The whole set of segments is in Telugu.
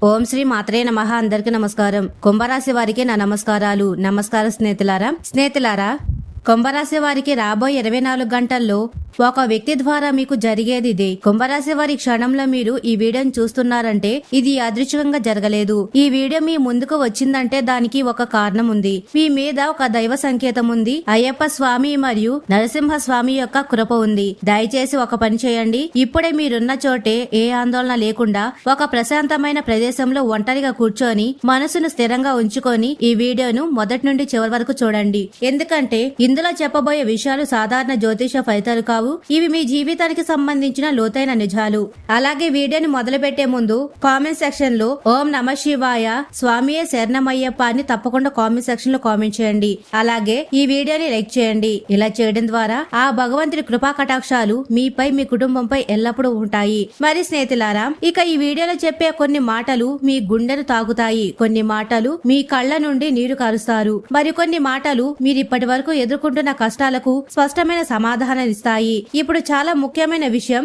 ఓం శ్రీ మాత్రే నమః. అందరికి నమస్కారం. కుంభరాశి వారికి నా నమస్కారాలు. నమస్కారం స్నేహితులారా, కుంభరాశి వారికి రాబోయే 24 గంటల్లో ఒక వ్యక్తి ద్వారా మీకు జరిగేది ఇదే. కుంభరాశి వారి క్షణంలో మీరు ఈ వీడియోని చూస్తున్నారంటే ఇది అదృష్టంగా జరగలేదు. ఈ వీడియో మీ ముందుకు వచ్చిందంటే దానికి ఒక కారణం ఉంది. మీ మీద ఒక దైవ సంకేతం ఉంది. అయ్యప్ప స్వామి మరియు నరసింహ స్వామి యొక్క కృప ఉంది. దయచేసి ఒక పని చేయండి. ఇప్పుడే మీరున్న చోటే ఏ ఆందోళన లేకుండా ఒక ప్రశాంతమైన ప్రదేశంలో ఒంటరిగా కూర్చొని మనసును స్థిరంగా ఉంచుకొని ఈ వీడియోను మొదటి నుండి చివరి వరకు చూడండి. ఎందుకంటే ఇందులో చెప్పబోయే విషయాలు సాధారణ జ్యోతిష ఫలితాలు కావు. ఇవి మీ జీవితానికి సంబంధించిన లోతైన నిజాలు. అలాగే వీడియోని మొదలు పెట్టే ముందు కామెంట్ సెక్షన్ లో ఓం నమ శివాయ, స్వామియే శరణమయ్యప్ప అని తప్పకుండా కామెంట్ సెక్షన్ లో కామెంట్ చేయండి. అలాగే ఈ వీడియోని లైక్ చేయండి. ఇలా చేయడం ద్వారా ఆ భగవంతుడి కృపా కటాక్షాలు మీపై మీ కుటుంబంపై ఎల్లప్పుడూ ఉంటాయి. మరి స్నేహితులారా, ఇక ఈ వీడియోలో చెప్పే కొన్ని మాటలు మీ గుండెను తాకుతాయి. కొన్ని మాటలు మీ కళ్ళ నుండి నీరు కారుస్తారు. మరికొన్ని మాటలు మీరు ఇప్పటి వరకు ఎదుర్కొంటున్న కష్టాలకు స్పష్టమైన సమాధానాన్ని ఇస్తాయి. ఇప్పుడు చాలా ముఖ్యమైన విషయం,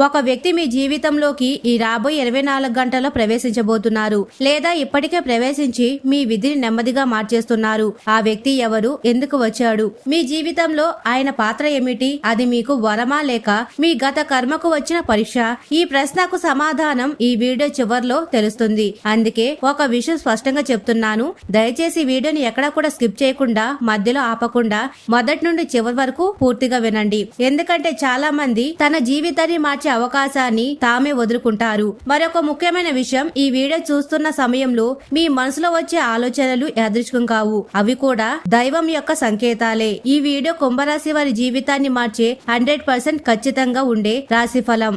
ఒక వ్యక్తి మీ జీవితంలోకి ఈ రాబోయే 24 గంటల్లో ప్రవేశించబోతున్నారు, లేదా ఇప్పటికే ప్రవేశించి మీ విధిని నెమ్మదిగా మార్చేస్తున్నారు. ఆ వ్యక్తి ఎవరు, ఎందుకు వచ్చాడు, మీ జీవితంలో ఆయన పాత్ర ఏమిటి, అది మీకు వరమా లేక మీ గత కర్మకు వచ్చిన పరీక్ష? ఈ ప్రశ్నకు సమాధానం ఈ వీడియో చివర్లో తెలుస్తుంది. అందుకే ఒక విషయం స్పష్టంగా చెప్తున్నాను, దయచేసి వీడియోని ఎక్కడా కూడా స్కిప్ చేయకుండా, మధ్యలో ఆపకుండా మొదటి నుండి చివరి వరకు పూర్తిగా వినండి. ఎందుకంటే చాలా మంది తన జీవితాన్ని అవకాశాన్ని తామే వదులుకుంటారు. మరొక ముఖ్యమైన విషయం, ఈ వీడియో చూస్తున్న సమయంలో మీ మనసులో వచ్చే ఆలోచనలు యాదృచ్ఛికం కావు. అవి కూడా దైవం యొక్క సంకేతాలే. ఈ వీడియో కుంభరాశి వారి జీవితాన్ని మార్చే 100% ఖచ్చితంగా ఉండే రాశిఫలం.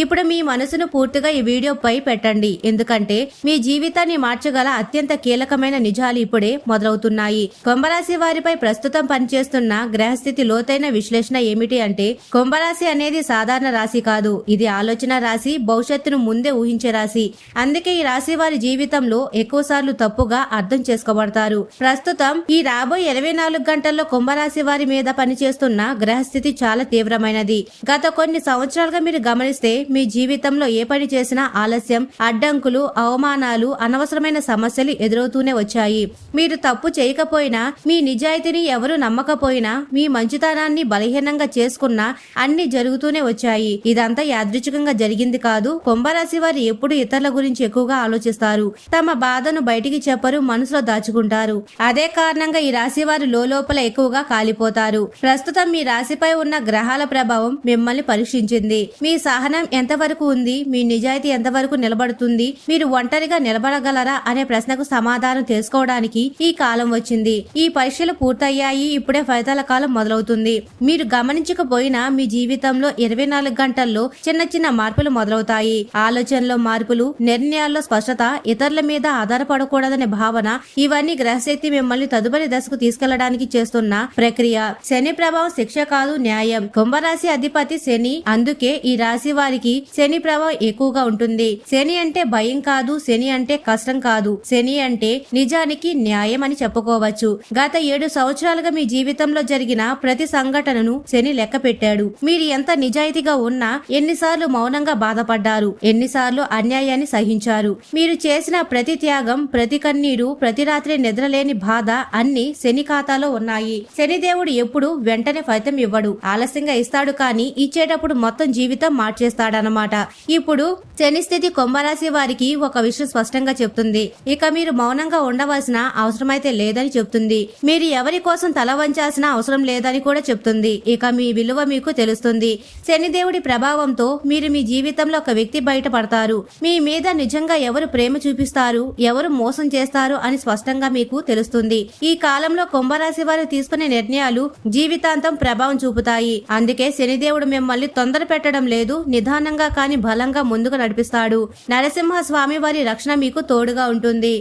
ఇప్పుడు మీ మనసును పూర్తిగా ఈ వీడియోపై పెట్టండి. ఎందుకంటే మీ జీవితాన్ని మార్చగల అత్యంత కీలకమైన నిజాలు ఇప్పుడే మొదలవుతున్నాయి. కుంభరాశి వారిపై ప్రస్తుతం పనిచేస్తున్న గ్రహస్థితి లోతైన విశ్లేషణ ఏమిటి అంటే, కుంభరాశి అనేది సాధారణ రాశి కాదు. ఇది ఆలోచన రాశి, భవిష్యత్తును ముందే ఊహించే రాశి. అందుకే ఈ రాశి వారి జీవితంలో ఎక్కువసార్లు తప్పుగా అర్థం చేసుకోబడతారు. ప్రస్తుతం ఈ రాబోయే 24 గంటల్లో కుంభరాశి వారి మీద పనిచేస్తున్న గ్రహస్థితి చాలా తీవ్రమైనది. గత కొన్ని సంవత్సరాలుగా మీరు గమనిస్తే మీ జీవితంలో ఏ పని చేసినా ఆలస్యం, అడ్డంకులు, అవమానాలు, అనవసరమైన సమస్యలు ఎదురవుతూనే వచ్చాయి. మీరు తప్పు చేయకపోయినా, మీ నిజాయితీని ఎవరు నమ్మకపోయినా, మీ మంచితనాన్ని బలహీనంగా చేసుకున్నా అన్ని జరుగుతూనే వచ్చాయి. ఇదంతా యాదృచ్ఛికంగా జరిగింది కాదు. కుంభరాశి వారు ఎప్పుడు ఇతరుల గురించి ఎక్కువగా ఆలోచిస్తారు. తమ బాధను బయటికి చెప్పరు, మనసులో దాచుకుంటారు. అదే కారణంగా ఈ రాశి వారు లోపల ఎక్కువగా కాలిపోతారు. ప్రస్తుతం మీ రాశిపై ఉన్న గ్రహాల ప్రభావం మిమ్మల్ని పరీక్షించింది. మీ సహనం ఎంతవరకు ఉంది, మీ నిజాయితీ ఎంతవరకు నిలబడుతుంది, మీరు ఒంటరిగా నిలబడగలరా అనే ప్రశ్నకు సమాధానం తెలుసుకోవడానికి ఈ కాలం వచ్చింది. ఈ పరీక్షలు పూర్తయ్యాయి. ఇప్పుడే ఫలితాల కాలం మొదలవుతుంది. మీరు గమనించకపోయినా మీ జీవితంలో 24 గంటల్లో చిన్న చిన్న మార్పులు మొదలవుతాయి. ఆలోచనలో మార్పులు, నిర్ణయాల్లో స్పష్టత, ఇతరుల మీద ఆధారపడకూడదనే భావన, ఇవన్నీ గ్రహశక్తి మిమ్మల్ని తదుపరి దశకు తీసుకెళ్లడానికి చేస్తున్న ప్రక్రియ. శని ప్రభావం శిక్ష కాదు, న్యాయం. కుంభరాశి అధిపతి శని. అందుకే ఈ రాశి వారికి శని ప్రభావం ఎక్కువగా ఉంటుంది. శని అంటే భయం కాదు, శని అంటే కష్టం కాదు, శని అంటే నిజానికి న్యాయం అని చెప్పుకోవచ్చు. గత 7 సంవత్సరాలుగా మీ జీవితంలో జరిగిన ప్రతి సంఘటనను శని లెక్క పెట్టాడు. మీరు ఎంత నిజాయితీగా ఉన్నా, ఎన్నిసార్లు మౌనంగా బాధపడ్డారు, ఎన్నిసార్లు అన్యాయాన్ని సహించారు. మీరు చేసిన ప్రతి త్యాగం, ప్రతి కన్నీరు, ప్రతి రాత్రి నిద్రలేని బాధ అన్ని శని ఖాతాలో ఉన్నాయి. శనిదేవుడు ఎప్పుడు వెంటనే ఫలితం ఇవ్వడు, ఆలస్యంగా ఇస్తాడు. కానీ ఇచ్చేటప్పుడు మొత్తం జీవితం మార్చేస్తాడన్నమాట. ఇప్పుడు శని స్థితి కుంభరాశి వారికి ఒక విషయం స్పష్టంగా చెప్తుంది. ఇక మీరు మౌనంగా ఉండవలసిన అవసరమైతే లేదని చెప్తుంది. మీరు ఎవరి కోసం తల వంచాల్సిన అవసరం లేదని కూడా చెప్తుంది. ఇక మీ విలువ మీకు తెలుస్తుంది. శనిదేవుడి ప్రభావంతో మీరు మీ జీవితంలో ఒక వ్యక్తి బయటపడతారు. మీ మీద నిజంగా ఎవరు ప్రేమ చూపిస్తారు, ఎవరు మోసం చేస్తారు అని స్పష్టంగా మీకు తెలుస్తుంది. ఈ కాలంలో కుంభరాశి వారు తీసుకునే నిర్ణయాలు జీవితాంతం ప్రభావం చూపుతాయి. అందుకే శనిదేవుడు మిమ్మల్ని తొందర పెట్టడం లేదు, నిదానంగా కానీ బలంగా ముందుకు నడిపిస్తాడు. నరసింహ స్వామి వారి రక్షణ మీకు తోడుగా ఉంటుంది.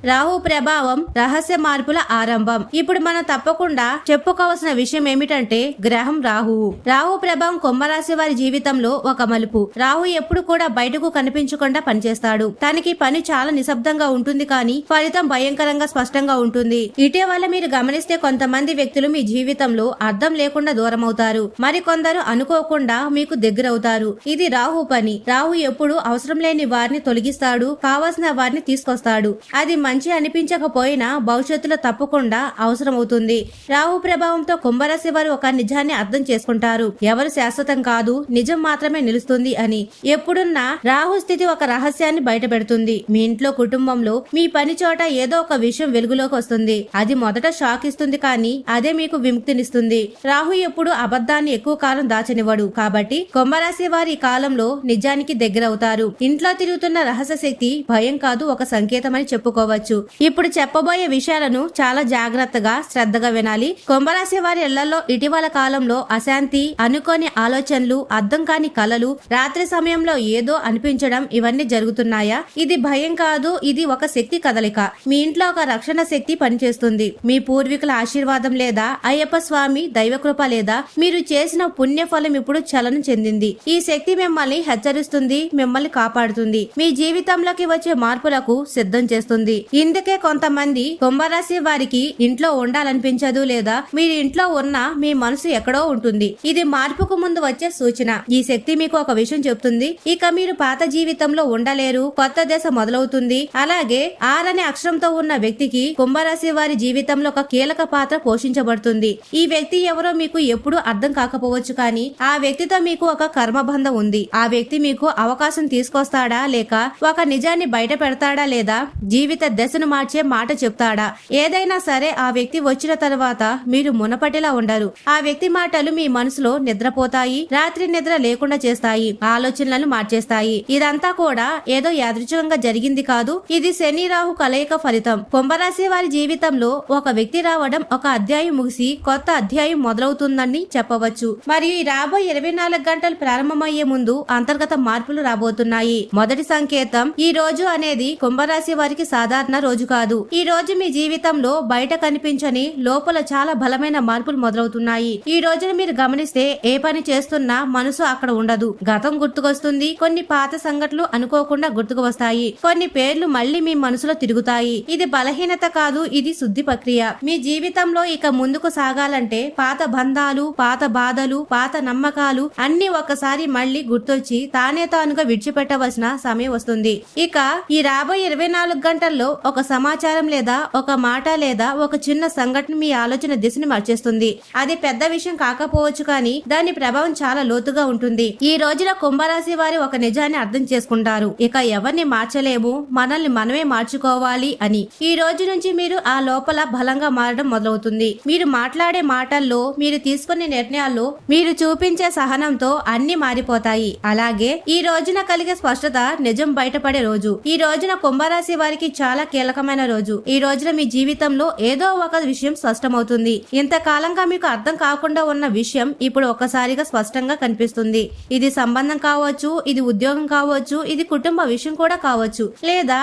రాహు ప్రభావం రహస్య మార్పుల ఆరంభం. ఇప్పుడు మనం తప్పకుండా చెప్పుకోవాల్సిన విషయం ఏమిటంటే గ్రహం రాహువు. రాహు ప్రభావం కుంభరాశి వారి జీవితంలో ఒక మలుపు. రాహు ఎప్పుడు కూడా బయటకు కనిపించకుండా పనిచేస్తాడు. తనకి పని చాలా నిశ్శబ్దంగా ఉంటుంది, కానీ ఫలితం భయంకరంగా స్పష్టంగా ఉంటుంది. ఇటీవల మీరు గమనిస్తే కొంతమంది వ్యక్తులు మీ జీవితంలో అర్థం లేకుండా దూరం అవుతారు. మరికొందరు అనుకోకుండా మీకు దగ్గరవుతారు. ఇది రాహు పని. రాహు ఎప్పుడు అవసరం లేని వారిని తొలగిస్తాడు, కావాల్సిన వారిని తీసుకొస్తాడు. అది మంచి అనిపించకపోయినా భవిష్యత్తులో తప్పకుండా అవసరమవుతుంది. రాహు ప్రభావంతో కుంభరాశి వారు ఒక నిజాన్ని అర్థం చేసుకుంటారు. ఎవరు శాశ్వతం కాదు, నిజం మాత్రమే నిలుస్తుంది అని. ఎప్పుడున్నా రాహు స్థితి ఒక రహస్యాన్ని బయట పెడుతుంది. మీ ఇంట్లో, కుటుంబంలో, మీ పని చోట ఏదో ఒక విషయం వెలుగులోకి వస్తుంది. అది మొదట షాక్ ఇస్తుంది, కానీ అదే మీకు విముక్తినిస్తుంది. రాహు ఎప్పుడు అబద్ధాన్ని ఎక్కువ కాలం దాచనివ్వడు. కాబట్టి కుంభరాశి వారి ఈ కాలంలో నిజానికి దగ్గరవుతారు. ఇంట్లో తిరుగుతున్న రహస్య శక్తి భయం కాదు, ఒక సంకేతమని చెప్పుకోవచ్చు. ఇప్పుడు చెప్పబోయే విషయాలను చాలా జాగ్రత్తగా, శ్రద్ధగా వినాలి. కుంభరాశి వారి ఇళ్లలో ఇటీవల కాలంలో అశాంతి, అనుకోని ఆలోచనలు, అర్థం కాని కలలు, రాత్రి సమయంలో ఏదో అనిపించడం, ఇవన్నీ జరుగుతున్నాయా? ఇది భయం కాదు, ఇది ఒక శక్తి కదలిక. మీ ఇంట్లో ఒక రక్షణ శక్తి పనిచేస్తుంది. మీ పూర్వీకుల ఆశీర్వాదం లేదా అయ్యప్ప స్వామి దైవకృప లేదా మీరు చేసిన పుణ్యఫలం ఇప్పుడు చలనం చెందింది. ఈ శక్తి మిమ్మల్ని హెచ్చరిస్తుంది, మిమ్మల్ని కాపాడుతుంది, మీ జీవితంలోకి వచ్చే మార్పులకు సిద్ధం చేస్తుంది. ఇందుకే కొంతమంది కుంభరాశి వారికి ఇంట్లో ఉండాలనిపించదు, లేదా మీరు ఇంట్లో ఉన్నా మీ మనసు ఎక్కడో ఉంటుంది. ఇది మార్పుకు ముందు వచ్చే సూచన. ఈ శక్తి మీకు ఒక విషయం చెప్తుంది. ఇక మీరు పాత జీవితంలో ఉండలేరు, కొత్త దశ మొదలవుతుంది. అలాగే ఆర్ అనే అక్షరంతో ఉన్న వ్యక్తికి కుంభరాశి వారి జీవితంలో ఒక కీలక పాత్ర పోషించబడుతుంది. ఈ వ్యక్తి ఎవరో మీకు ఎప్పుడూ అర్థం కాకపోవచ్చు, కానీ ఆ వ్యక్తితో మీకు ఒక కర్మబంధం ఉంది. ఆ వ్యక్తి మీకు అవకాశం తీసుకొస్తాడా, లేక ఒక నిజాన్ని బయట పెడతాడా, లేదా జీవిత దశను మార్చే మాట చెప్తాడా? ఏదైనా సరే, ఆ వ్యక్తి వచ్చిన తర్వాత మీరు మునపటిలా ఉండరు. ఆ వ్యక్తి మాటలు మీ మనసులో నిద్రపోతాయి, రాత్రి నిద్ర లేకుండా చేస్తాయి, ఆలోచనలను మార్చేస్తాయి. ఇదంతా కూడా ఏదో యాదృచ్ఛికంగా జరిగింది కాదు. ఇది శని రాహు కలయిక ఫలితం. కుంభరాశి వారి జీవితంలో ఒక వ్యక్తి రావడం, ఒక అధ్యాయం ముగిసి కొత్త అధ్యాయం మొదలవుతుందని చెప్పవచ్చు. మరియు ఈ రాబోయే 24 గంటలు ప్రారంభమయ్యే ముందు అంతర్గత మార్పులు రాబోతున్నాయి. మొదటి సంకేతం, ఈ రోజు అనేది కుంభరాశి వారికి సాధారణ రోజు కాదు. ఈ రోజు మీ జీవితంలో బయట కనిపించని లోపల చాలా బలమైన మార్పులు మొదలవుతున్నాయి. ఈ రోజున మీరు గమనిస్తే ఏ పని చేస్తున్నా మనసు అక్కడ ఉండదు. గతం గుర్తుకొస్తుంది. కొన్ని పాత సంఘటనలు అనుకోకుండా గుర్తుకు వస్తాయి. కొన్ని పేర్లు మళ్లీ మీ మనసులో తిరుగుతాయి. ఇది బలహీనత కాదు, ఇది శుద్ధి ప్రక్రియ. మీ జీవితంలో ఇక ముందుకు సాగాలంటే పాత బంధాలు, పాత బాధలు, పాత నమ్మకాలు అన్ని ఒక్కసారి మళ్లీ గుర్తొచ్చి తానే తానుగా విడిచిపెట్టవలసిన సమయం వస్తుంది. ఇక ఈ రాబోయే 24 గంటల్లో ఒక సమాచారం లేదా ఒక మాట లేదా ఒక చిన్న సంఘటన మీ ఆలోచన దిశని మార్చేస్తుంది. అది పెద్ద విషయం కాకపోవచ్చు, కానీ దాని ప్రభావం చాలా లోతుగా ఉంటుంది. ఈ రోజున కుంభరాశి వారి ఒక నిజాన్ని అర్థం చేసుకుంటారు. ఇక ఎవరిని మార్చలేము, మనల్ని మనమే మార్చుకోవాలి అని. ఈ రోజు నుంచి మీరు ఆ లోపల బలంగా మారడం మొదలవుతుంది. మీరు మాట్లాడే మాటల్లో, మీరు తీసుకునే నిర్ణయాల్లో, మీరు చూపించే సహనంతో అన్ని మారిపోతాయి. అలాగే ఈ రోజున కలిగే స్పష్టత నిజం బయటపడే రోజు. ఈ రోజున కుంభరాశి వారికి చాలా కీలకమైన రోజు. ఈ రోజున మీ జీవితంలో ఏదో ఒక విషయం స్పష్టమవుతుంది. ఇంతకాలంగా మీకు అర్థం కాకుండా ఉన్న విషయం ఇప్పుడు ఒక్కసారిగా స్పష్టంగా కనిపిస్తుంది. ఇది సంబంధం కావచ్చు, ఇది ఉద్యోగం కావచ్చు, ఇది కుటుంబ విషయం కూడా కావచ్చు, లేదా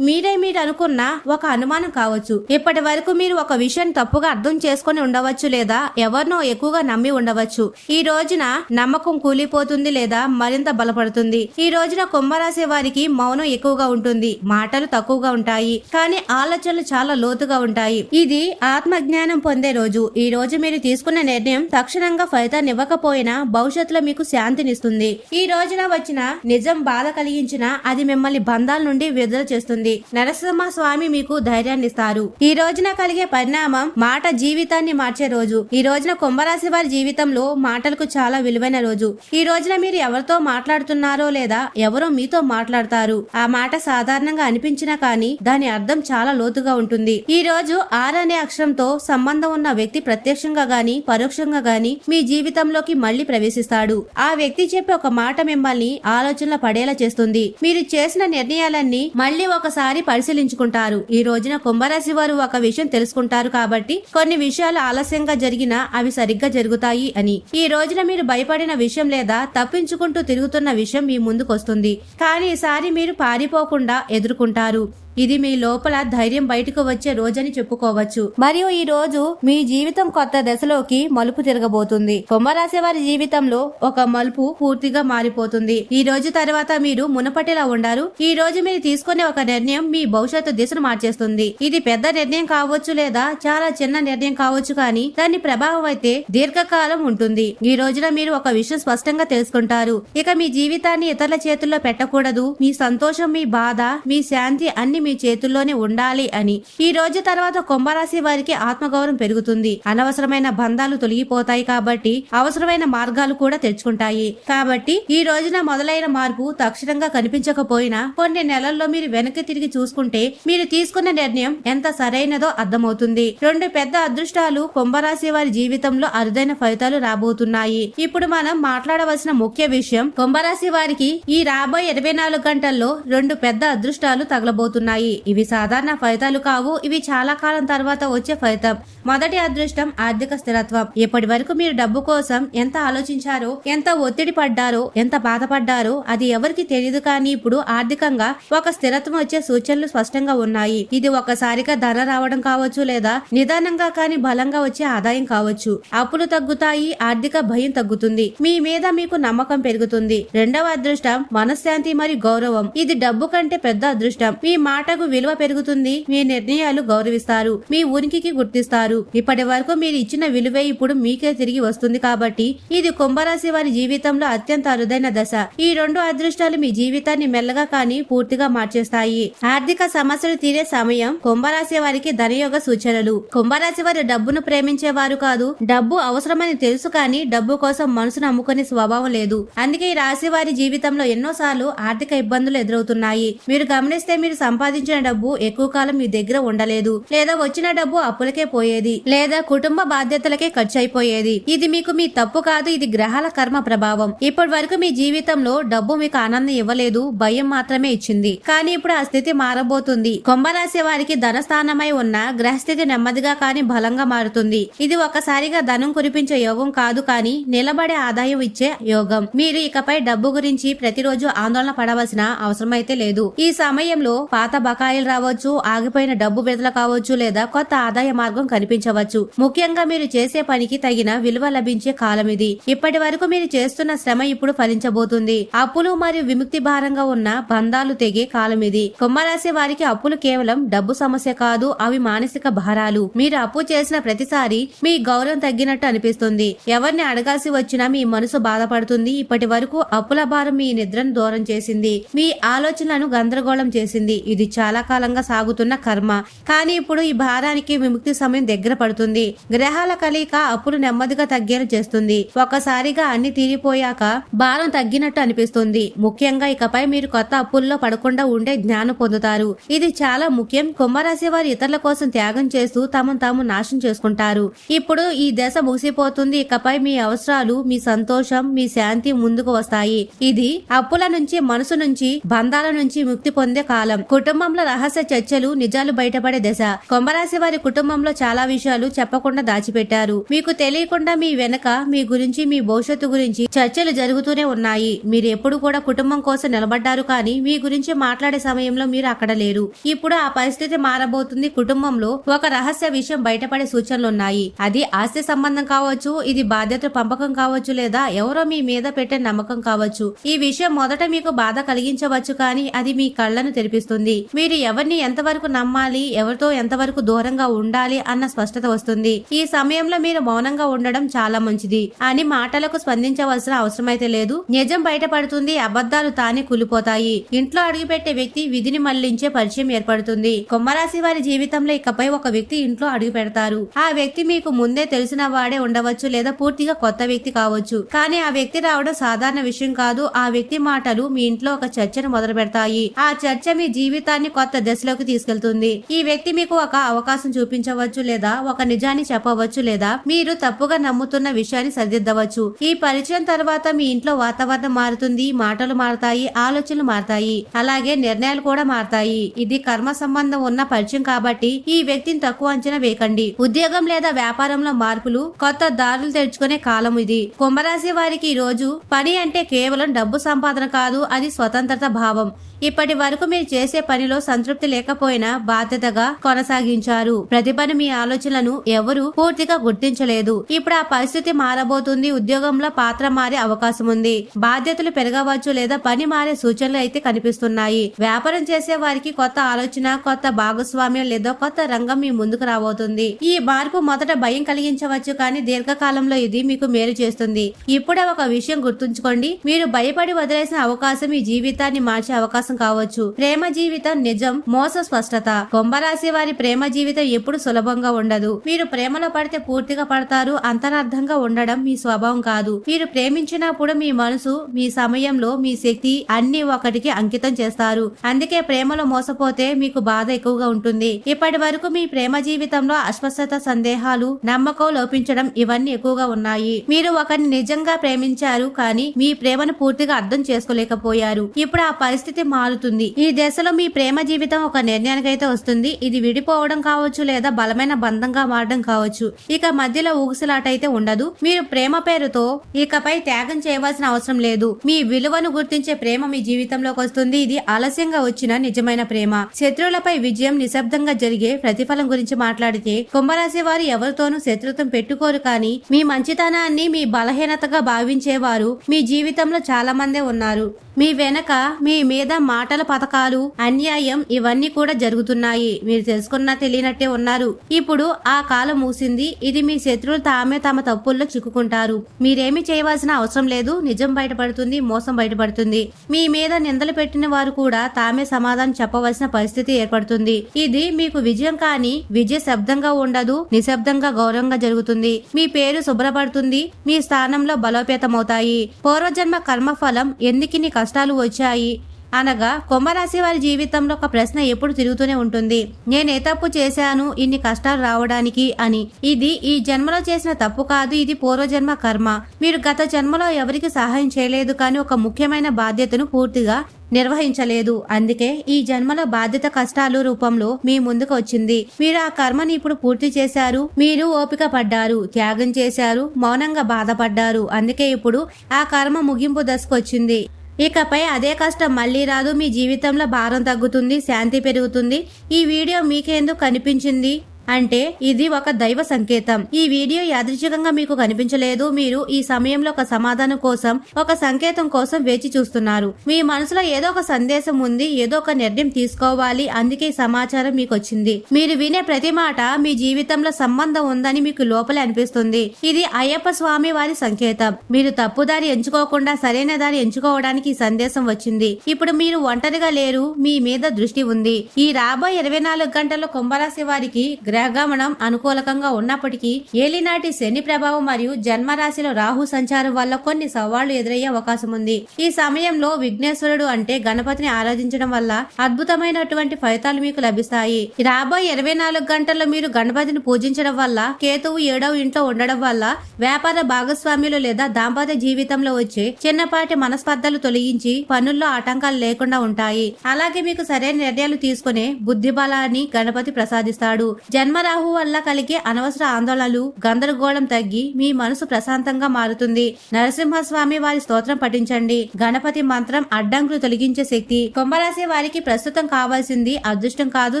మీరు అనుకున్న ఒక అనుమానం కావచ్చు. ఇప్పటి వరకు మీరు ఒక విషయం తప్పుగా అర్థం చేసుకుని ఉండవచ్చు, లేదా ఎవరినో ఎక్కువగా నమ్మి ఉండవచ్చు. ఈ రోజున నమ్మకం కూలిపోతుంది, లేదా మరింత బలపడుతుంది. ఈ రోజున కుంభరాశి వారికి మౌనం ఎక్కువగా ఉంటుంది, మాటలు తక్కువగా ఉంటాయి, కానీ ఆలోచనలు చాలా లోతుగా ఉంటాయి. ఇది ఆత్మజ్ఞానం పొందే రోజు. ఈ రోజు మీరు తీసుకున్న నిర్ణయం తక్షణంగా ఫలితాన్ని ఇవ్వకపోయినా భవిష్యత్తులో మీకు శాంతినిస్తుంది. ఈ రోజున వచ్చిన నిజం బాధ కలిగించినా అది మిమ్మల్ని బంధాల నుండి విడుదల చేస్తుంది. నరసింహ స్వామి మీకు ధైర్యాన్ని ఇస్తారు. ఈ రోజున కలిగే పరిణామం మాట జీవితాన్ని మార్చే రోజు. ఈ రోజున కుంభరాశి వారి జీవితంలో మాటలకు చాలా విలువైన రోజు. ఈ రోజున మీరు ఎవరితో మాట్లాడుతున్నారో లేదా ఎవరో మీతో మాట్లాడతారు. ఆ మాట సాధారణంగా అనిపించినా కానీ దాని అర్థం చాలా లోతుగా ఉంటుంది. ఈ రోజు ఆర్ అనే అక్షరంతో సంబంధం ఉన్న వ్యక్తి ప్రత్యక్షంగా గాని పరోక్షంగా గాని మీ జీవితంలోకి మళ్లీ ప్రవేశిస్తాడు. ఆ వ్యక్తి చెప్పే ఒక మాట మిమ్మల్ని ఆలోచనలో పడేలా చేస్తుంది. మీరు చేసిన నిర్ణయాలన్నీ మళ్లీ ఒకసారి పరిశీలించుకుంటారు. ఈ రోజున కుంభరాశి వారు ఒక విషయం తెలుసుకుంటారు కాబట్టి కొన్ని విషయాలు ఆలస్యంగా జరిగినా అవి సరిగ్గా జరుగుతాయి అని. ఈ రోజున మీరు భయపడిన విషయం లేదా తప్పించుకుంటూ తిరుగుతున్న విషయం మీ ముందుకు వస్తుంది, కానీ ఈసారి మీరు పారిపోకుండా ఎదుర్కొంటారు. ఇది మీ లోపల ధైర్యం బయటకు వచ్చే రోజని చెప్పుకోవచ్చు. మరియు ఈ రోజు మీ జీవితం కొత్త దశలోకి మలుపు తిరగబోతుంది. కుంభరాశి వారి జీవితంలో ఒక మలుపు పూర్తిగా మారిపోతుంది. ఈ రోజు తర్వాత మీరు మునపటిలా ఉండారు. ఈ రోజు మీరు తీసుకునే ఒక నిర్ణయం మీ భవిష్యత్తు దిశను మార్చేస్తుంది. ఇది పెద్ద నిర్ణయం కావచ్చు లేదా చాలా చిన్న నిర్ణయం కావచ్చు, కానీ దాని ప్రభావం అయితే దీర్ఘకాలం ఉంటుంది. ఈ రోజున మీరు ఒక విషయం స్పష్టంగా తెలుసుకుంటారు. ఇక మీ జీవితాన్ని ఇతరుల చేతుల్లో పెట్టకూడదు. మీ సంతోషం, మీ బాధ, మీ శాంతి అన్ని మీ చేతుల్లోనే ఉండాలి అని. ఈ రోజు తర్వాత కుంభరాశి వారికి ఆత్మగౌరవం పెరుగుతుంది. అనవసరమైన బంధాలు తొలగిపోతాయి కాబట్టి అవసరమైన మార్గాలు కూడా తెచ్చుకుంటాయి. కాబట్టి ఈ రోజున మొదలైన మార్పు తక్షణంగా కనిపించకపోయినా కొన్ని నెలల్లో మీరు వెనక్కి తిరిగి చూసుకుంటే మీరు తీసుకున్న నిర్ణయం ఎంత సరైనదో అర్థమవుతుంది. 2 పెద్ద అదృష్టాలు కుంభరాశి వారి జీవితంలో అరుదైన ఫలితాలు రాబోతున్నాయి. ఇప్పుడు మనం మాట్లాడవలసిన ముఖ్య విషయం, కుంభరాశి వారికి ఈ రాబోయే 24 గంటల్లో 2 పెద్ద అదృష్టాలు తగలబోతున్నాయి. ఇవి సాధారణ ఫలితాలు కావు. ఇవి చాలా కాలం తర్వాత వచ్చే ఫలితం. మొదటి అదృష్టం ఆర్థిక స్థిరత్వం. ఇప్పటి వరకు మీరు డబ్బు కోసం ఎంత ఆలోచించారో, ఎంత ఒత్తిడి పడ్డారో, ఎంత బాధపడ్డారో అది ఎవరికి తెలియదు, కానీ ఇప్పుడు ఆర్థికంగా ఒక స్థిరత్వం వచ్చే సూచనలు స్పష్టంగా ఉన్నాయి. ఇది ఒకసారిగా ధర రావడం కావచ్చు లేదా నిదానంగా కానీ బలంగా వచ్చే ఆదాయం కావచ్చు. అప్పులు తగ్గుతాయి, ఆర్థిక భయం తగ్గుతుంది, మీ మీద మీకు నమ్మకం పెరుగుతుంది. రెండవ అదృష్టం మనశ్శాంతి మరియు గౌరవం. ఇది డబ్బు కంటే పెద్ద అదృష్టం. మీ మాటకు విలువ పెరుగుతుంది, మీ నిర్ణయాలు గౌరవిస్తారు, మీ ఉనికికి గుర్తిస్తారు. ఇప్పటి వరకు మీరు ఇచ్చిన విలువే ఇప్పుడు మీకే తిరిగి వస్తుంది. కాబట్టి ఇది కుంభరాశి వారి జీవితంలో అత్యంత అరుదైన దశ. ఈ 2 అదృష్టాలు మీ జీవితాన్ని మెల్లగా కానీ పూర్తిగా మార్చేస్తాయి. ఆర్థిక సమస్యలు తీరే సమయం. కుంభరాశి వారికి ధనయోగ సూచనలు. కుంభరాశి వారు డబ్బును ప్రేమించేవారు కాదు. డబ్బు అవసరమని తెలుసు, కానీ డబ్బు కోసం మనసును అమ్ముకునే స్వభావం లేదు. అందుకే ఈ రాశి వారి జీవితంలో ఎన్నోసార్లు ఆర్థిక ఇబ్బందులు ఎదురవుతున్నాయి. మీరు గమనిస్తే మీరు సంపాదించిన డబ్బు ఎక్కువ కాలం మీ దగ్గర ఉండలేదు, లేదా వచ్చిన డబ్బు అప్పులకే పోయేది, లేదా కుటుంబ బాధ్యతలకే ఖర్చు అయిపోయేది. ఇది మీకు మీ తప్పు కాదు, ఇది గ్రహాల కర్మ ప్రభావం. ఇప్పటి వరకు మీ జీవితంలో డబ్బు మీకు ఆనందం ఇవ్వలేదు, భయం మాత్రమే ఇచ్చింది. కానీ ఇప్పుడు ఆ స్థితి మారబోతుంది. కుంభరాశి వారికి ధనస్థానమై ఉన్న గ్రహస్థితి నెమ్మదిగా కానీ బలంగా మారుతుంది. ఇది ఒకసారిగా ధనం కురిపించే యోగం కాదు, కానీ నిలబడే ఆదాయం ఇచ్చే యోగం. మీరు ఇకపై డబ్బు గురించి ప్రతిరోజు ఆందోళన పడవలసిన అవసరమైతే లేదు. ఈ సమయంలో పాత బకాయిలు రావచ్చు, ఆగిపోయిన డబ్బు విడుదల కావచ్చు, లేదా కొత్త ఆదాయ మార్గం కనిపించవచ్చు. ముఖ్యంగా మీరు చేసే పనికి తగిన విలువ లభించే కాలం ఇది. ఇప్పటి వరకు మీరు చేస్తున్న శ్రమ ఇప్పుడు ఫలించబోతుంది. అప్పులు మరియు విముక్తి భారంగా ఉన్న బంధాలు తెగే కాలం ఇది. కుంభరాశి వారికి అప్పులు కేవలం డబ్బు సమస్య కాదు, అవి మానసిక భారాలు. మీరు అప్పు చేసిన ప్రతిసారి మీ గౌరవం తగ్గినట్టు అనిపిస్తుంది. ఎవరిని అడగాల్సి వచ్చినా మీ మనసు బాధపడుతుంది. ఇప్పటి వరకు అప్పుల భారం మీ నిద్రను దూరం చేసింది, మీ ఆలోచనలను గందరగోళం చేసింది. ఇది చాలా కాలంగా సాగుతున్న కర్మ. కానీ ఇప్పుడు ఈ భారానికి విముక్తి సమయం దగ్గర పడుతుంది. గ్రహాల కలయిక అప్పులు నెమ్మదిగా తగ్గేలా చేస్తుంది. ఒక్కసారిగా అన్ని తీరిపోయాక భారం తగ్గినట్టు అనిపిస్తుంది. ముఖ్యంగా ఇకపై మీరు కొత్త అప్పుల్లో పడకుండా ఉండే జ్ఞానం పొందుతారు. ఇది చాలా ముఖ్యం. కుంభరాశి వారు ఇతరుల కోసం త్యాగం చేస్తూ తమను తాము నాశనం చేసుకుంటారు. ఇప్పుడు ఈ దశ ముగిసిపోతుంది. ఇకపై మీ అవసరాలు, మీ సంతోషం, మీ శాంతి ముందుకు వస్తాయి. ఇది అప్పుల నుంచి, మనసు నుంచి, బంధాల నుంచి ముక్తి పొందే కాలం. కుటుంబంలో రహస్య చర్చలు, నిజాలు బయటపడే దశ. కుంభరాశి వారి కుటుంబంలో చాలా విషయాలు చెప్పకుండా దాచిపెట్టారు. మీకు తెలియకుండా మీ వెనక మీ గురించి, మీ భవిష్యత్తు గురించి చర్చలు జరుగుతూనే ఉన్నాయి. మీరు ఎప్పుడు కూడా కుటుంబం కోసం నిలబడ్డారు, కానీ మీ గురించి మాట్లాడే సమయంలో మీరు అక్కడ లేరు. ఇప్పుడు ఆ పరిస్థితి మారబోతుంది. కుటుంబంలో ఒక రహస్య విషయం బయటపడే సూచనలున్నాయి. అది ఆస్తి సంబంధం కావచ్చు, ఇది బాధ్యత పంపకం కావచ్చు, లేదా ఎవరో మీ మీద పెట్టే నమ్మకం కావచ్చు. ఈ విషయం మొదట మీకు బాధ కలిగించవచ్చు, కానీ అది మీ కళ్లను తెరిపిస్తుంది. మీరు ఎవరిని ఎంతవరకు నమ్మాలి, ఎవరితో ఎంతవరకు దూరంగా ఉండాలి అన్న స్పష్టత వస్తుంది. ఈ సమయంలో మీరు మౌనంగా ఉండడం చాలా మంచిది. అని మాటలకు స్పందించవలసిన అవసరమైతే లేదు. నిజం బయటపడుతుంది, అబద్ధాలు తానే కూలిపోతాయి. ఇంట్లో అడుగుపెట్టే వ్యక్తి విధిని మళ్లించే పరిచయం ఏర్పడుతుంది. కుంభరాశి వారి జీవితంలో ఇకపై ఒక వ్యక్తి ఇంట్లో అడుగు పెడతారు. ఆ వ్యక్తి మీకు ముందే తెలిసిన వాడే ఉండవచ్చు, లేదా పూర్తిగా కొత్త వ్యక్తి కావచ్చు. కానీ ఆ వ్యక్తి రావడం సాధారణ విషయం కాదు. ఆ వ్యక్తి మాటలు మీ ఇంట్లో ఒక చర్చను మొదలు పెడతాయి. ఆ చర్చ మీ జీవితాన్ని కొత్త దశలోకి తీసుకెళ్తుంది. ఈ వ్యక్తి మీకు ఒక అవకాశం చూపించవచ్చు, లేదా ఒక నిజాన్ని చెప్పవచ్చు, లేదా మీరు తప్పుగా నమ్ముతున్న విషయాన్ని సరిదిద్దవచ్చు. ఈ పరిచయం తర్వాత మీ ఇంట్లో వాతావరణం మారుతుంది, మాటలు మారతాయి, ఆలోచనలు మారతాయి, అలాగే నిర్ణయాలు కూడా మారతాయి. ఇది కర్మ సంబంధం ఉన్న పరిచయం కాబట్టి ఈ వ్యక్తిని తక్కువ అంచనా వేయకండి. ఉద్యోగం లేదా వ్యాపారంలో మార్పులు, కొత్త దారులు తెరుచుకునే కాలం ఇది. కుంభరాశి వారికి ఈ రోజు పని అంటే కేవలం డబ్బు సంపాదన కాదు, అది స్వతంత్రత భావం. ఇప్పటి వరకు మీరు చేసే పనిలో సంతృప్తి లేకపోయినా బాధ్యతగా కొనసాగించారు. ప్రతిభను మీ ఆలోచనలను ఎవరు పూర్తిగా గుర్తించలేదు. ఇప్పుడు ఆ పరిస్థితి మారబోతుంది. ఉద్యోగంలో పాత్ర మారే అవకాశం ఉంది. బాధ్యతలు పెరగవచ్చు లేదా పని మారే సూచనలు అయితే కనిపిస్తున్నాయి. వ్యాపారం చేసే వారికి కొత్త ఆలోచన, కొత్త భాగస్వామ్యం లేదా కొత్త రంగం మీ ముందుకు రాబోతుంది. ఈ మార్పు మొదట భయం కలిగించవచ్చు, కానీ దీర్ఘకాలంలో ఇది మీకు మేలు చేస్తుంది. ఇప్పుడే ఒక విషయం గుర్తుంచుకోండి, మీరు భయపడి వదిలేసిన అవకాశం మీ జీవితాన్ని మార్చే అవకాశం కావచ్చు. ప్రేమ జీవితం నిజం, మోస స్పష్టత. కుంభరాశి వారి ప్రేమ జీవితం ఎప్పుడు సులభంగా ఉండదు. మీరు ప్రేమలో పడితే పూర్తిగా పడతారు. అంతరార్థంగా ఉండడం మీ స్వభావం కాదు. మీరు ప్రేమించినప్పుడు మీ మనసు, మీ సమయంలో మీ శక్తి అన్ని ఒకటికి అంకితం చేస్తారు. అందుకే ప్రేమలో మోసపోతే మీకు బాధ ఎక్కువగా ఉంటుంది. ఇప్పటి వరకు మీ ప్రేమ జీవితంలో అస్పష్టత, సందేహాలు, నమ్మకం లోపించడం ఇవన్నీ ఎక్కువగా ఉన్నాయి. మీరు ఒకరిని నిజంగా ప్రేమించారు, కానీ మీ ప్రేమను పూర్తిగా అర్థం చేసుకోలేకపోయారు. ఇప్పుడు ఆ పరిస్థితి మారుతుంది. ఈ దశలో మీ ప్రేమ జీవితం ఒక నిర్ణయానికైతే వస్తుంది. ఇది విడిపోవడం కావచ్చు లేదా బలమైన బంధంగా మారడం కావచ్చు. ఇక మధ్యలో ఊగుసలాట అయితే ఉండదు. మీరు ప్రేమ పేరుతో ఇకపై త్యాగం చేయవలసిన అవసరం లేదు. మీ విలువను గుర్తించే ప్రేమ మీ జీవితంలోకి వస్తుంది. ఇది ఆలస్యంగా వచ్చిన నిజమైన ప్రేమ. శత్రువులపై విజయం, నిశ్శబ్దంగా జరిగే ప్రతిఫలం గురించి మాట్లాడితే కుంభరాశి వారు ఎవరితోనూ శత్రుత్వం పెట్టుకోరు, కానీ మీ మంచితనాన్ని మీ బలహీనతగా భావించేవారు మీ జీవితంలో చాలా మందే ఉన్నారు. మీ వెనక మీ మీద మాటల పథకాలు, అన్యాయం ఇవన్నీ కూడా జరుగుతున్నాయి. మీరు తెలుసుకున్నా తెలియనట్టే ఉన్నారు. ఇప్పుడు ఆ కాలం మూసింది. ఇది మీ శత్రువులు తామే తమ తప్పుల్లో చిక్కుకుంటారు. మీరేమీ చేయవలసిన అవసరం లేదు. నిజం బయటపడుతుంది, మోసం బయటపడుతుంది. మీ మీద నిందలు పెట్టిన వారు కూడా తామే సమాధానం చెప్పవలసిన పరిస్థితి ఏర్పడుతుంది. ఇది మీకు విజయం, కానీ విజయ శబ్దంగా ఉండదు, నిశ్శబ్దంగా గౌరవంగా జరుగుతుంది. మీ పేరు శుభ్రపడుతుంది, మీ స్థానంలో బలోపేతమవుతాయి. పూర్వజన్మ కర్మఫలం ఎందుకిన్ని కష్టాలు వచ్చాయి అనగా కుంభరాశి వారి జీవితంలో ఒక ప్రశ్న ఎప్పుడు తిరుగుతూనే ఉంటుంది. నేనే తప్పు చేశాను ఇన్ని కష్టాలు రావడానికి అని. ఇది ఈ జన్మలో చేసిన తప్పు కాదు, ఇది పూర్వజన్మ కర్మ. మీరు గత జన్మలో ఎవరికి సహాయం చేయలేదు, కానీ ఒక ముఖ్యమైన బాధ్యతను పూర్తిగా నిర్వహించలేదు. అందుకే ఈ జన్మలో బాధ్యత కష్టాలు రూపంలో మీ ముందుకు వచ్చింది. మీరు ఆ కర్మని ఇప్పుడు పూర్తి చేశారు. మీరు ఓపిక పడ్డారు, త్యాగం చేశారు, మౌనంగా బాధపడ్డారు. అందుకే ఇప్పుడు ఆ కర్మ ముగింపు దశకు వచ్చింది. ఇకపై అదే కష్టం మళ్లీ రాదు. మీ జీవితంలో భారం తగ్గుతుంది, శాంతి పెరుగుతుంది. ఈ వీడియో మీకెందుకు కనిపించింది అంటే ఇది ఒక దైవ సంకేతం. ఈ వీడియో యాదృచ్ఛికంగా మీకు కనిపించలేదు. మీరు ఈ సమయంలో ఒక సమాధానం కోసం, ఒక సంకేతం కోసం వేచి చూస్తున్నారు. మీ మనసులో ఏదో ఒక సందేశం ఉంది, ఏదో ఒక నిర్ణయం తీసుకోవాలి. అందుకే ఈ సమాచారం మీకు వచ్చింది. మీరు వినే ప్రతి మాట మీ జీవితంలో సంబంధం ఉందని మీకు లోపలే అనిపిస్తుంది. ఇది అయ్యప్ప స్వామి వారి సంకేతం. మీరు తప్పుదారి ఎంచుకోకుండా సరైన దారి ఎంచుకోవడానికి ఈ సందేశం వచ్చింది. ఇప్పుడు మీరు ఒంటరిగా లేరు, మీ మీద దృష్టి ఉంది. ఈ రాబోయే 24 గంటల్లో కుంభరాశి వారికి గ్రహగమనం అనుకూలకంగా ఉన్నప్పటికీ ఏలినాటి శని ప్రభావం మరియు జన్మరాశిలో రాహు సంచారం వల్ల కొన్ని సవాళ్లు ఎదురయ్యే అవకాశం ఉంది. ఈ సమయంలో విఘ్నేశ్వరుడు అంటే గణపతిని ఆరాధించడం వల్ల అద్భుతమైనటువంటి ఫలితాలు మీకు లభిస్తాయి. రాబోయే 24 గంటల్లో మీరు గణపతిని పూజించడం వల్ల, కేతువు 7వ ఇంట్లో ఉండడం వల్ల వ్యాపార భాగస్వామ్యులు లేదా దాంపత్య జీవితంలో వచ్చే చిన్నపాటి మనస్పర్ధలు తొలగించి పనుల్లో ఆటంకాలు లేకుండా ఉంటాయి. అలాగే మీకు సరైన నిర్ణయాలు తీసుకునే బుద్ధి బలాన్ని గణపతి ప్రసాదిస్తాడు. జన్మరాహు వల్ల కలిగే అనవసర ఆందోళనలు, గందరగోళం తగ్గి మీ మనసు ప్రశాంతంగా మారుతుంది. నరసింహస్వామి వారి స్తోత్రం పఠించండి. గణపతి మంత్రం అడ్డంకులు తొలగించే శక్తి. కుంభరాశి వారికి ప్రస్తుతం కావాల్సింది అదృష్టం కాదు,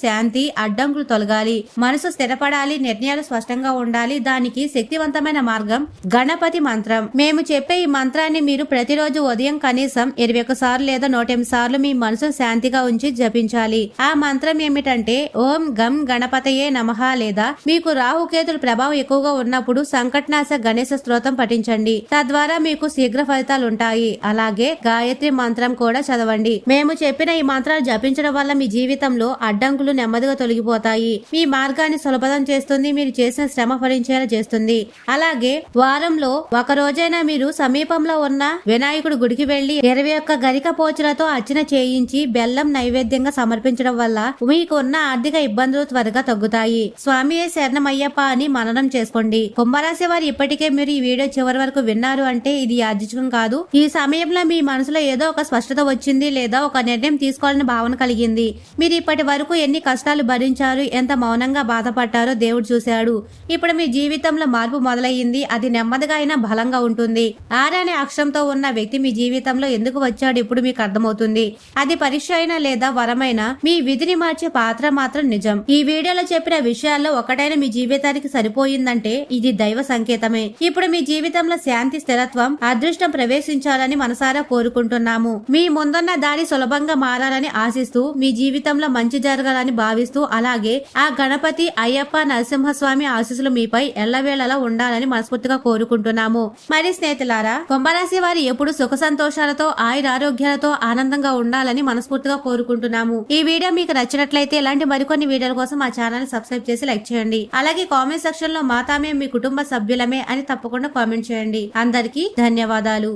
శాంతి. అడ్డంకులు తొలగాలి, మనసు స్థిరపడాలి, నిర్ణయాలు స్పష్టంగా ఉండాలి. దానికి శక్తివంతమైన మార్గం గణపతి మంత్రం. మేము చెప్పే ఈ మంత్రాన్ని మీరు ప్రతిరోజు ఉదయం కనీసం 21 సార్లు లేదా 108 సార్లు మీ మనసు శాంతిగా ఉంచి జపించాలి. ఆ మంత్రం ఏమిటంటే ఓం గం గణపతయే నమః, లేదా మీకు రాహుకేతుల ప్రభావం ఎక్కువగా ఉన్నప్పుడు సంకటనాశ గణేశ స్తోత్రం పఠించండి. తద్వారా మీకు శీఘ్ర ఫలితాలు ఉంటాయి. అలాగే గాయత్రి మంత్రం కూడా చదవండి. మేము చెప్పిన ఈ మంత్రాలు జపించడం వల్ల మీ జీవితంలో అడ్డంకులు నెమ్మదిగా తొలగిపోతాయి. మీ మార్గాన్ని సులభం చేస్తుంది, మీరు చేసిన శ్రమ ఫలించేలా చేస్తుంది. అలాగే వారంలో ఒక రోజైనా మీరు సమీపంలో ఉన్న వినాయకుడి గుడికి వెళ్లి 21 గరిక పోచులతో అర్చన చేయించి బెల్లం నైవేద్యంగా సమర్పించడం వల్ల మీకు ఉన్న ఆర్థిక ఇబ్బందులు త్వరగా తగ్గుతాయి. ఉన్నాయి. స్వామియే శరణమయ్యప్ప అని మననం చేసుకోండి. కుంభరాశి వారు ఇప్పటికే మీరు ఈ వీడియో చివరి వరకు విన్నారు అంటే ఇది యాదృచ్ఛికం కాదు. ఈ సమయంలో మీ మనసులో ఏదో ఒక స్పష్టత వచ్చింది లేదా ఒక నిర్ణయం తీసుకోవాలని భావన కలిగింది. మీరు ఇప్పటి వరకు ఎన్ని కష్టాలు భరించారు, ఎంత మౌనంగా బాధపడ్డారో దేవుడు చూశాడు. ఇప్పుడు మీ జీవితంలో మార్పు మొదలయ్యింది. అది నెమ్మదిగా అయినా బలంగా ఉంటుంది. ఆర్ అనే అక్షరంతో ఉన్న వ్యక్తి మీ జీవితంలో ఎందుకు వచ్చాడు ఇప్పుడు మీకు అర్థమవుతుంది. అది పరీక్ష అయినా లేదా వరమైనా మీ విధిని మార్చే పాత్ర మాత్రం నిజం. ఈ వీడియోలో చెప్పిన విషయాల్లో ఒకటైనా మీ జీవితానికి సరిపోయిందంటే ఇది దైవ సంకేతమే. ఇప్పుడు మీ జీవితంలో శాంతి, స్థిరత్వం, అదృష్టం ప్రవేశించాలని మనసారా కోరుకుంటున్నాము. మీ ముందున్న దారి సులభంగా మారాలని ఆశిస్తూ, మీ జీవితంలో మంచి జరగాలని భావిస్తూ, అలాగే ఆ గణపతి, అయ్యప్ప, నరసింహస్వామి ఆశీస్సులు మీపై ఎల్లవేళలా ఉండాలని మనస్ఫూర్తిగా కోరుకుంటున్నాము. మరి స్నేహితులారా, కుంభరాశి వారు ఎప్పుడు సుఖ సంతోషాలతో, ఆయురారోగ్యాలతో ఆనందంగా ఉండాలని మనస్ఫూర్తిగా కోరుకుంటున్నాము. ఈ వీడియో మీకు నచ్చినట్లయితే ఇలాంటి మరికొన్ని వీడియోల కోసం మా ఛానల్ సబ్స్క్రైబ్ చేసి లైక్ చేయండి. అలాగే కామెంట్ సెక్షన్ లో మాతామే మీ కుటుంబ సభ్యులమే అని తప్పకుండా కామెంట్ చేయండి. అందరికీ ధన్యవాదాలు.